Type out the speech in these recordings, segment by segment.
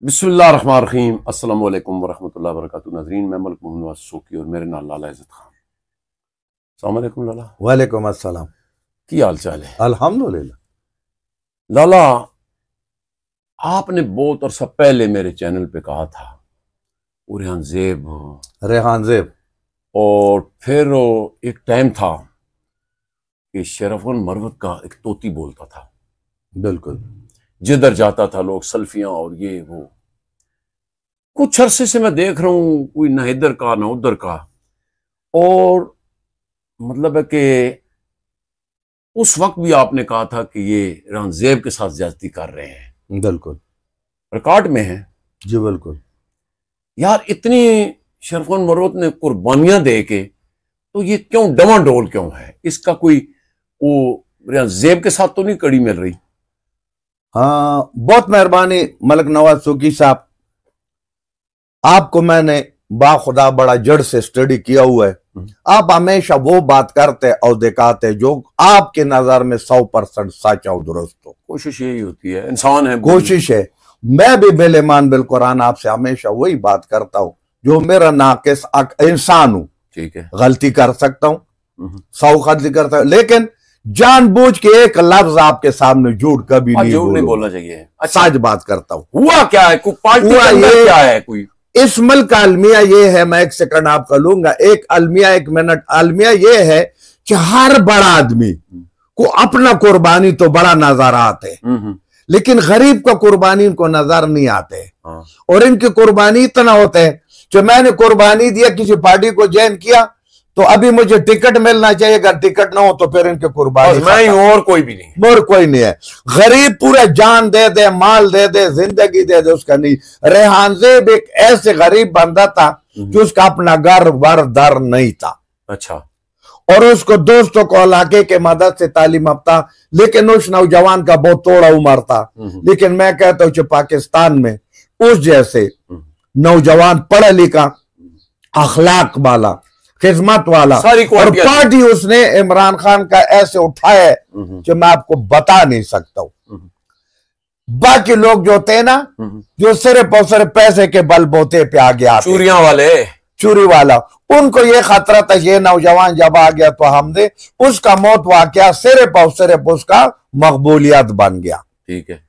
बिस्मिल्लाहिर्रहमानिर्रहीम अस्सलाम वालेकुम वरहमतुल्लाहि वबरकातुहू। नाज़रीन, मैं मलिक मोहम्मद नवाज सोकी और मेरे नाल लाला इज़्ज़त खान। अस्सलाम वालेकुम लाला। वालेकुम अस्सलाम। की हाल चाल है? अल्हम्दुलिल्लाह। लाला, आपने बहुत अरसा पहले मेरे चैनल पे कहा था वो रेहान ज़ेब, और फिर एक टाइम था कि शरफुल मरवत का एक तोती बोलता था। बिल्कुल, जिधर जाता था लोग सेल्फियां और ये वो। कुछ अरसे से मैं देख रहा हूं कोई ना इधर का ना उधर का, और मतलब है कि उस वक्त भी आपने कहा था कि ये रेहान ज़ेब के साथ ज्यादती कर रहे हैं। बिल्कुल रिकॉर्ड में है जी। बिल्कुल यार, इतनी शरफुल मरवत ने कुर्बानियां दे के, तो ये क्यों डमाडोल क्यों है? इसका कोई वो रेहान ज़ेब के साथ तो नहीं कड़ी मिल रही? हाँ, बहुत मेहरबानी मलिक नवाज सोकी साहब। आपको मैंने बाखुदा बड़ा जड़ से स्टडी किया हुआ है। आप हमेशा वो बात करते और दिखाते जो आपके नजर में 100% सच और दुरुस्त हो। कोशिश यही होती है, इंसान है, कोशिश है। मैं भी बिल-ईमान बिल कुरान आपसे हमेशा वही बात करता हूँ जो मेरा नाकिस इंसान हूं। ठीक है, गलती कर सकता हूँ, 100 गलती करता हूँ, लेकिन जानबूझ के एक लफ्ज आपके सामने झूठ कभी नहीं बोलना चाहिए। अच्छा, सच बात करता हूँ। हुआ क्या है? क्या है कोई इस मुल्क का अलमिया ये है, मैं एक सेकंड आपका लूंगा, एक अलमिया, एक मिनट। अलमिया ये है कि हर बड़ा आदमी को अपना कुर्बानी तो बड़ा नजर आते, लेकिन गरीब का कुर्बानी इनको नजर नहीं आते। और इनकी कुर्बानी इतना होता है कि मैंने कुर्बानी दिया, किसी पार्टी को ज्वाइन किया तो अभी मुझे टिकट मिलना चाहिए, अगर टिकट ना हो तो फिर इनके कुर्बानी मैं ही हूं और कोई भी नहीं, और कोई नहीं है। गरीब पूरे जान दे दे, माल दे दे, जिंदगी दे दे, उसका नहीं। रेहान ज़ेब एक ऐसे गरीब बंदा था कि उसका अपना घर वर दर नहीं था। अच्छा, और उसको दोस्तों को इलाके के मदद से तालीम याफ्ता, लेकिन उस नौजवान का बहुत थोड़ा उम्र था। लेकिन मैं कहता हूं कि पाकिस्तान में उस जैसे नौजवान पढ़ा लिखा, अखलाक वाला, खिदमत वाला, और पार्टी उसने इमरान खान का ऐसे उठाया कि मैं आपको बता नहीं सकता हूं। बाकी लोग जो थे ना, जो सिर्फ और सिर्फ पैसे के बलबूते पे आ गया, चूरी वाला, उनको ये खतरा था ये नौजवान जब आ गया तो हम दे, उसका मौत वाकया सिर्फ और सिर्फ उसका मकबूलियत बन गया। ठीक है,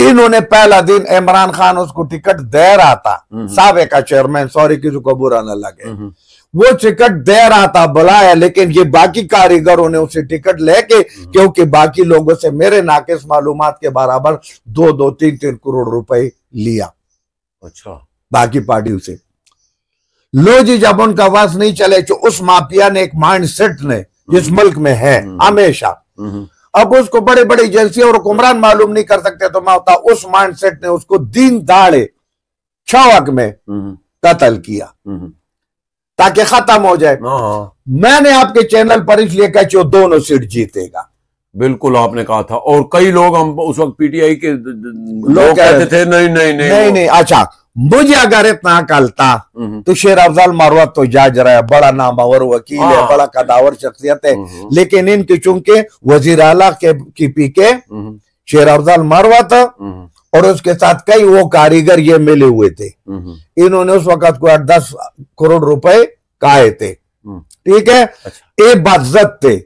इन्होंने पहला दिन इमरान खान उसको टिकट दे रहा था, साबिका चेयरमैन, सॉरी किसी को बुरा न लगे, वो टिकट दे रहा था, बुलाया, लेकिन ये बाकी कारीगरों ने उसे टिकट लेके, क्योंकि बाकी लोगों से मेरे नाकिस मालूमात के बराबर 2-2, 3-3 करोड़ रुपए लिया। अच्छा, बाकी पार्टियों से लो जी। जब उनका वास नहीं चले, जो उस माफिया ने एक माइंड सेट ने जिस मुल्क में है हमेशा, अब उसको बड़े बड़े एजेंसी और हुक्मरान मालूम नहीं कर सकते, तो मैं होता उस माइंड सेट ने उसको दिन दाड़े छवक में कत्ल किया ताकि खत्म हो जाए। मैंने आपके चैनल पर इसलिए कहा कि वो दोनों सीट जीतेगा। बिल्कुल आपने कहा था, और कई लोग, हम उस वक्त पीटीआई के लोग कहते थे नहीं नहीं नहीं नहीं नहीं। अच्छा, मुझे अगर इतना अकल था तो शेर अफजल मरवत तो जज रहा है, बड़ा नामवर वकील है, बड़ा कदावर शख्सियत है, लेकिन इनकी चूंकि वजीर आला की पीके शेर अफजल मरवत और उसके साथ कई वो कारीगर ये मिले हुए थे, इन्होंने उस वक्त को 10 करोड़ रुपए काए थे। ठीक है, एक बात थे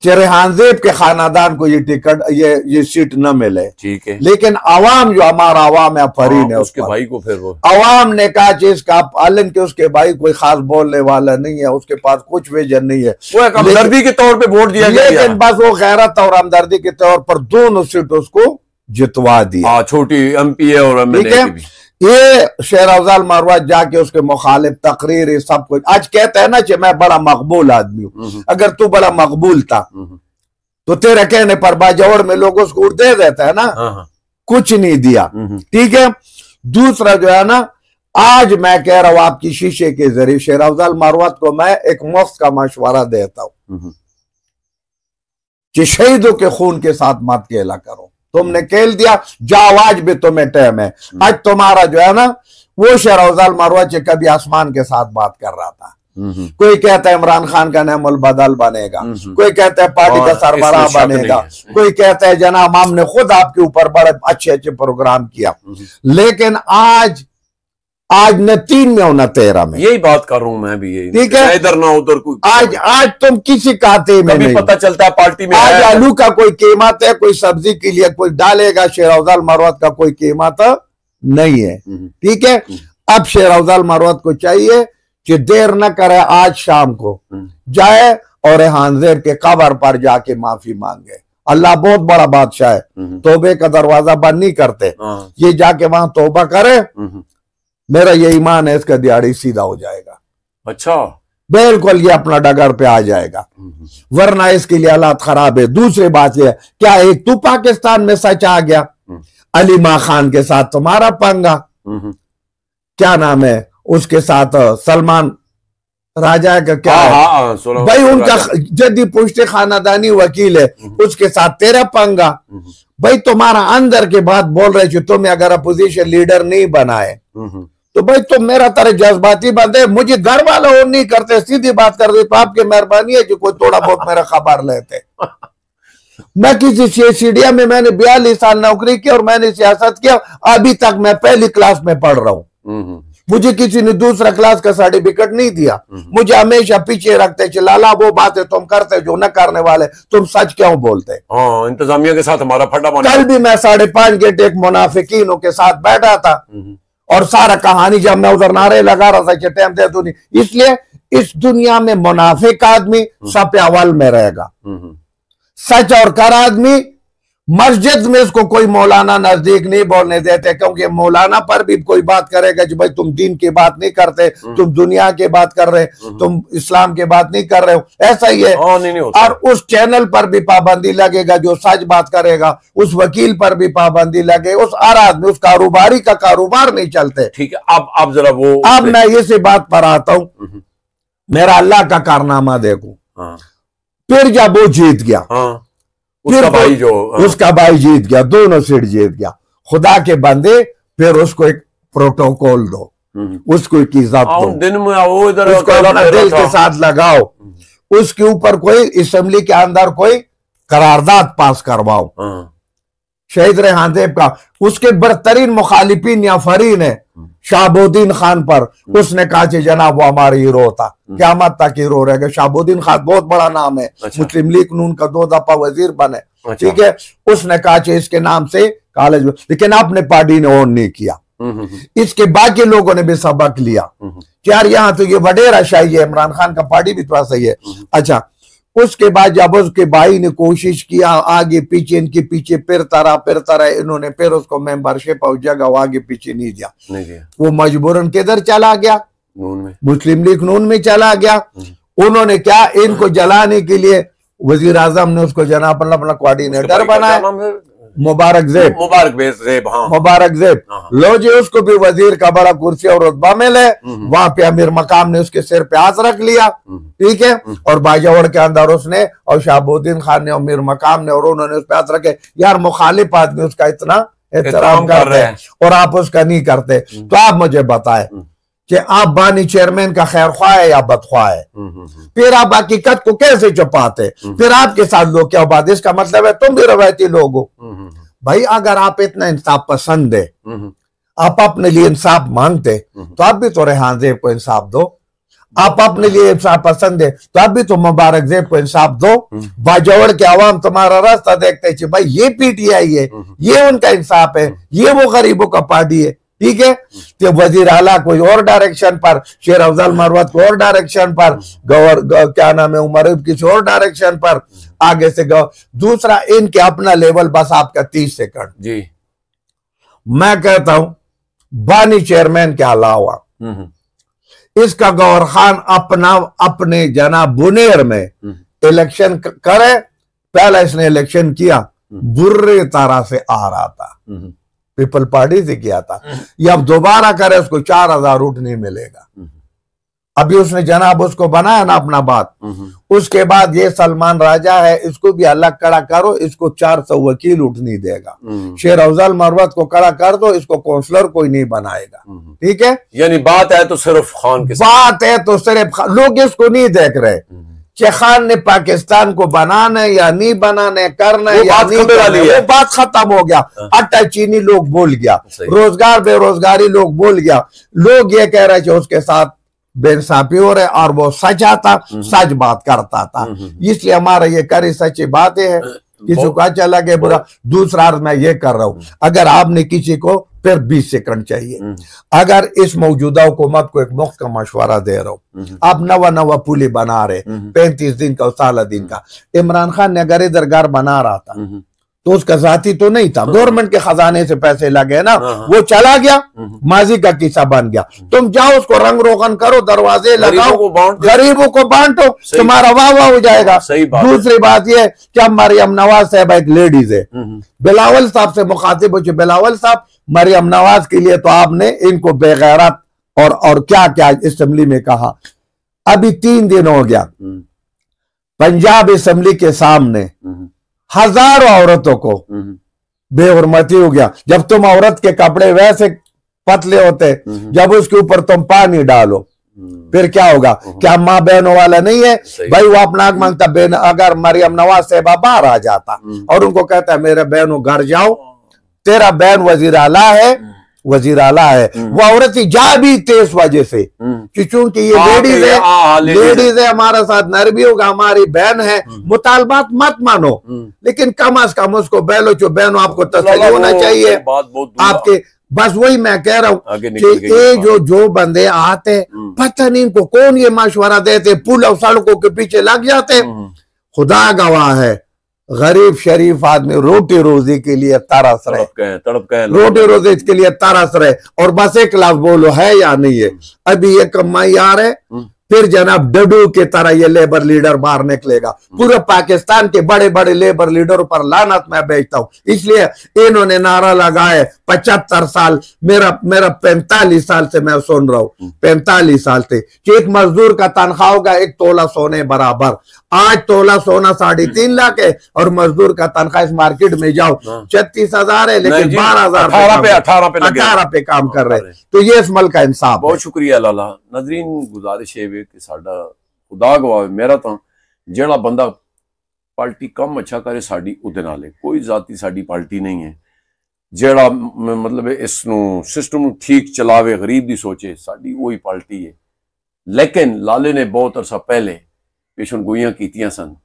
कि रेहान ज़ेब के खानदान को ये टिकट, ये सीट न मिले। ठीक है, लेकिन अवाम, जो हमारा अवाम है, फरीन है, उसके भाई को फिर वो अवाम ने कहा चीज का पालन के उसके भाई कोई खास बोलने वाला नहीं है, उसके पास कुछ विजन नहीं है, वो एक हमदर्दी के तौर पे वोट दिया गया, लेकिन बस वो गैरत और हमदर्दी के तौर पर दोनों सीट उसको जितवा दिया। छोटी एमपी और एमएलए भी। ये शेर अफजल मरवत जाके उसके मुखालिफ तकरीर सब कुछ आज कहता है ना कि मैं बड़ा मकबूल आदमी हूं। अगर तू बड़ा मकबूल था तो तेरे कहने पर बाजौड़ में लोग उसको दे देता है ना, कुछ नहीं दिया। ठीक है, दूसरा जो है ना, आज मैं कह रहा हूं आपकी शीशे के जरिए शेर अफजल मरवत को मैं एक मुफ्त का मशवरा देता हूं कि शहीदों के खून के साथ मत खेला करो। तुमने खेल दिया, जाओ, आज भी तुम्हें टाइम है। आज तुम्हारा जो है ना, वो शेर अफजल मरवत कभी आसमान के साथ बात कर रहा था, कोई कहता है इमरान खान का नाम अल बदल बनेगा, कोई कहता है पार्टी का सरबराह बनेगा, कोई कहता है जनाब हमने खुद आपके ऊपर बड़े अच्छे अच्छे प्रोग्राम किया। लेकिन आज न 3 में और न 13 में, यही बात कर रहा हूं मैं भी, यही ठीक है, इधर ना उधर कोई। आज तुम किसी खाते में नहीं पता चलता है पार्टी में आज आलू का कोई कीमत है, कोई सब्जी के लिए कोई डालेगा, शेर अफजल मरवत का कोई कीमत नहीं है। ठीक है, अब शेर अफजल मरवत को चाहिए कि देर न करे, आज शाम को जाए और रेहान ज़ेब के कब्र पर जाके माफी मांगे। अल्लाह बहुत बड़ा बादशाह है, तौबे का दरवाजा बंद नहीं करते, ये जाके वहां तौबा करे, मेरा ये ईमान है इसका दिहाड़ी सीधा हो जाएगा। अच्छा, बिल्कुल ये अपना डगर पे आ जाएगा, वरना इसके लिए हालात खराब है। दूसरी बात यह, क्या एक तू पाकिस्तान में सच आ गया, अली मां खान के साथ तुम्हारा पंगा, क्या नाम है उसके साथ, सलमान राजा का क्या है भाई, उनका जद्दी पुश्ते खानदानी वकील है, उसके साथ तेरा पंगा। भाई तुम्हारा अंदर के बात बोल रहे थे, तुम्हें अगर अपोजिशन लीडर नहीं बनाए तो भाई तुम मेरा तरह जज्बाती बंदे, मुझे घर वाले और नहीं करते, सीधी बात कर दे तो आपकी मेहरबानी है जो कोई थोड़ा बहुत मेरा खबर लेते। मैं किसी सीसीडिया में मैंने 42 साल नौकरी की और मैंने सियासत किया, अभी तक मैं पहली क्लास में पढ़ रहा हूँ, मुझे किसी ने दूसरा क्लास का सर्टिफिकेट नहीं दिया, मुझे हमेशा पीछे रखते, लाला वो बातें तुम करते जो न करने वाले, तुम सच क्यों बोलते। इंतजामिया के साथ हमारा फटा बना। कल भी मैं 5.5 घंटे एक मुनाफिकीनों के साथ बैठा था और सारा कहानी जब मैं उधर नारे लगा रहा था कि टाइम दे दो नहीं, इसलिए इस दुनिया में मुनाफिक आदमी सब अव्वल में रहेगा, सच और कर आदमी मस्जिद में इसको कोई मौलाना नजदीक नहीं बोलने देते, क्योंकि मौलाना पर भी कोई बात करेगा कि भाई तुम दीन की बात नहीं करते, तुम दुनिया की बात कर रहे, तुम इस्लाम की बात नहीं कर रहे हो, ऐसा ही है। और उस चैनल पर भी पाबंदी लगेगा जो सच बात करेगा, उस वकील पर भी पाबंदी लगे, उस हर आदमी, उस कारोबारी का कारोबार नहीं चलते। ठीक है, अब जरा वो, अब मैं इसी बात पर आता हूँ, मेरा अल्लाह का कारनामा देखो। फिर जब वो जीत गया, उसका भाई जीत गया, दोनों सीट जीत गया, खुदा के बंदे फिर उसको एक प्रोटोकॉल दो, उसको एक इज्जत दो, दिन में वो इधर उसको अपना दिल के साथ लगाओ, उसके ऊपर कोई असेंबली के अंदर कोई करारदाद पास करवाओ। शहीद रेहान ज़ेब का उसके बदतरीन मुखालिफिन या फरीन है शाहबुद्दीन खान पर, उसने कहा कि जनाब वो हमारा हीरो था, क़यामत तक हीरो रहेगा। शाहबुद्दीन खान बहुत बड़ा नाम है, मुस्लिम लीग नून का 2 दफा वजीर बने। ठीक है, उसने कहा कि इसके नाम से कॉलेज, लेकिन आपने पार्टी ने ऑन नहीं किया। इसके बाकी लोगों ने भी सबक लिया कि यार यहाँ तो ये वडेरा शाही है, इमरान खान का पार्टी भी थोड़ा सही है। अच्छा, उसके बाद जब उसके भाई ने कोशिश किया आगे पीछे, इनके पीछे फिरता रहा, इन्होंने फिर उसको मेंबरशिप और जगह आगे पीछे नहीं दिया, वो मजबूरन किधर चला गया, मुस्लिम लीग नून में चला गया। उन्होंने क्या, इनको जलाने के लिए वजीर आजम ने उसको जनाब अपना कोऑर्डिनेटर बनाया, मुबारक ज़ेब, मुबारक ज़ेब। लो जी, उसको भी वजीर का बड़ा कुर्सी और रुतबा मिले, वहां पे अमीर मकाम ने उसके सिर पे हाथ रख लिया। ठीक है, और बाजावड़ के अंदर उसने और शाहबुद्दीन खान ने, अमीर मकाम ने, और उन्होंने उस पे हाथ रखे। यार मुखालिफ आदमी उसका इतना एहतराम करते हैं और आप उसका नहीं करते, तो आप मुझे बताए कि आप बानी चेयरमैन का खैर ख्वाह है या बदख्वाह है, फिर आप हकीकत को कैसे छुपाते, फिर आपके साथ लोग क्या बात, इसका मतलब है तुम भी रवायती लोग हो। भाई अगर आप इतना इंसाफ पसंद है, आप अपने लिए इंसाफ मांगते, तो आप भी तो रेहान ज़ेब को इंसाफ दो। आप अपने लिए इंसाफ पसंद है तो आप भी तो मुबारक ज़ेब को इंसाफ दो। बाजौड़ के अवाम तुम्हारा रास्ता देखते हैं भाई ये पीटीआई है, ये उनका इंसाफ है, ये वो गरीबों का पार्टी है। ठीक है, तो वजीर आला कोई और डायरेक्शन पर, शेर अफजल मरवत को और डायरेक्शन पर, क्या नाम है उमर किसी और डायरेक्शन पर, आगे से दूसरा इनके अपना लेवल बस आपका 30 सेकंड जी। मैं कहता हूं बानी चेयरमैन के अलावा इसका गौहर खान अपने जनाब बुनेर में इलेक्शन करे, पहला इसने इलेक्शन किया बुरे तरह से आ रहा था, पीपल पार्टी से किया था, ये अब दोबारा करे उसको 4000 वोट नहीं मिलेगा। अभी उसने जनाब उसको बनाया ना अपना बात। उसके बाद ये सलमान राजा है, इसको भी अलग खड़ा करो, इसको 400 वकील उठ नहीं देगा। शेर अफजल मरवत को खड़ा कर दो, इसको काउंसलर कोई नहीं बनाएगा। ठीक है, यानी बात है तो सिर्फ खान के बात है तो सिर्फ लोग इसको नहीं देख रहे कि खान ने पाकिस्तान को बनाना है या नहीं बनाना है, करना है या नहीं करना है, वो बात खत्म हो गया। आटा चीनी लोग बोल गया, रोजगार बेरोजगारी लोग बोल गया। लोग ये कह रहे थे उसके साथ बेइंसाफी हो रहे और वो सचा था, सच बात करता था। इसलिए हमारा ये करी सच्ची बातें है, किसी को अच्छा लगे बुरा। दूसरा मैं ये कर रहा हूं, अगर आपने किसी को फिर 20 सेकंड चाहिए, अगर इस मौजूदा हुकूमत को एक मुफ्त का मशवरा दे रहा हूं, आप नवा पुली बना रहे 35 दिन का 16 दिन का। इमरान खान ने अगर इधर घर बना रहा था तो उसका जाती तो नहीं था, गवर्नमेंट के खजाने से पैसे लगे ना, वो चला गया, माजी का किस्सा बन गया। तुम जाओ उसको रंग रोगन करो, दरवाजे लगाओ, गरीबों को बांटो, तुम्हारा वाह हो जाएगा। दूसरी बात ये कि मरियम नवाज साहब एक लेडीज है, बिलावल साहब से मुखातिब हो, बिलावल साहब मरियम नवाज के लिए तो आपने इनको बेगैरत और क्या क्या असेंबली में कहा। अभी 3 दिन हो गया, पंजाब असेंबली के सामने हजारों औरतों को बेहुरमती हो गया। जब तुम औरत के कपड़े वैसे पतले होते, जब उसके ऊपर तुम पानी डालो फिर क्या होगा? क्या माँ बहनों वाला नहीं है भाई? वो अपना हक मांगता। बहन अगर मरियम नवाज साहब बाहर आ जाता और उनको कहता है मेरे बहनों घर जाओ, तेरा बहन वजीर आला है, वजीर आला है, वो औरत जा भी थे इस वजह से कि चूंकि ये लेडीज है, हमारा साथ नरमी होगा, हमारी बहन है, मुतालबात मत मानो, लेकिन कम अज कम उसको बहनों आपको तसल्ली होना चाहिए आपके। बस वही मैं कह रहा हूँ कि ये जो बंदे आते पता नहीं इनको कौन ये मशवरा देते, पुल और सड़कों के पीछे लग जाते। खुदा गवाह है, गरीब शरीफ आदमी रोटी रोजी के लिए तरस रहे, तड़प गए रोटी रोजी के लिए तरस रहे। और बस एक लफ्ज बोलो है या नहीं है? अभी ये कमाई आ रहे, फिर जनाब डडू की तरह ये लेबर लीडर बाहर निकलेगा। पूरे पाकिस्तान के बड़े बड़े लेबर लीडरों पर लानत मैं भेजता हूं। इसलिए इन्होंने नारा लगाए 75 साल, मेरा 45 साल से मैं सुन रहा हूं, 45 साल से कि एक मजदूर का तनख्वाह होगा 1 तोला सोने बराबर। आज तोला सोना 3.5 लाख है और मजदूर का तनख्वाह इस मार्केट में जाओ 36,000 है, लेकिन 12,000 18 पे काम कर रहे हैं। तो ये इस मुल्क का इंसाफ। बहुत शुक्रिया लाला। नजरीन गुजारिश है कि साडा खुदा गवाह मेरा तो जेड़ा बंदा पार्टी कम अच्छा करे साडी उदे नाले कोई जाती साडी पार्टी नहीं है। जेड़ा मतलब इस सिस्टम ठीक चलावे, गरीब दी सोचे, साडी वही पार्टी है। लेकिन लाले ने बहुत अरसा पहले पेशनगोइयां कीतियां सन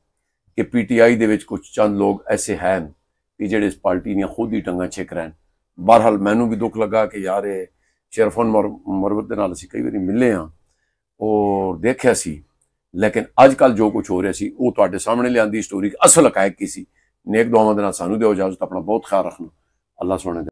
कि पीटीआई दे विच कुछ चंद लोग ऐसे हैं कि जेड़े इस पार्टी ने खुद ही टंगा छिक रहे हैं। बहरहाल मैनू भी दुख लगा कि यार शेरफन मरवत दे नाल असीं कई बारी मिले हाँ और देखिया सी, लेकिन अजकल जो कुछ हो रहा सी वो तुहाडे सामने लियांदी स्टोरी असल हकायक की सी। नेक दुआवां दे नाल सानू दिओ इजाजत, अपना बहुत ख्याल रखना। अल्लाह सोने